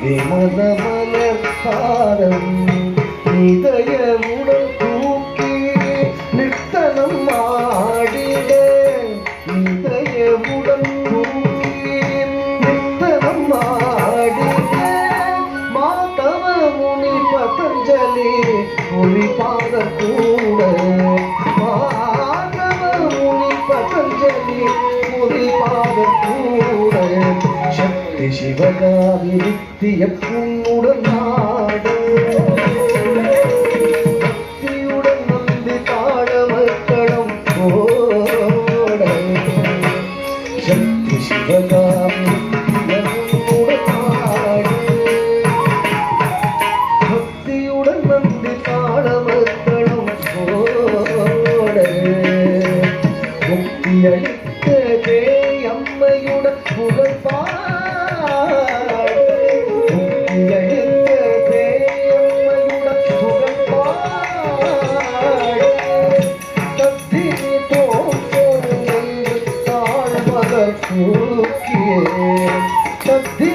விமல மலர் பாரம் இதயமுடன் தூக்கி நித்தனம் ஆடிட இதயமுடன் தூக்கி நித்தனம் ஆடிட மாதவ முனி பதஞ்சலி முனி பாத கூட மாதவ முனி பதஞ்சலி முனி பாத கூட சக்தி சிவகாமி நித்திய உன்னுடன் நாடு பக்தியுடன் நம்பி தாழ மக்களும் ஓட சக்தி சிவகாமி உன்னுடன் நாடு பக்தியுடன் நம்பி தாழ மக்களும் ஓட முக்தி அளித்த அம்மையுடன் புகழ் சக்தி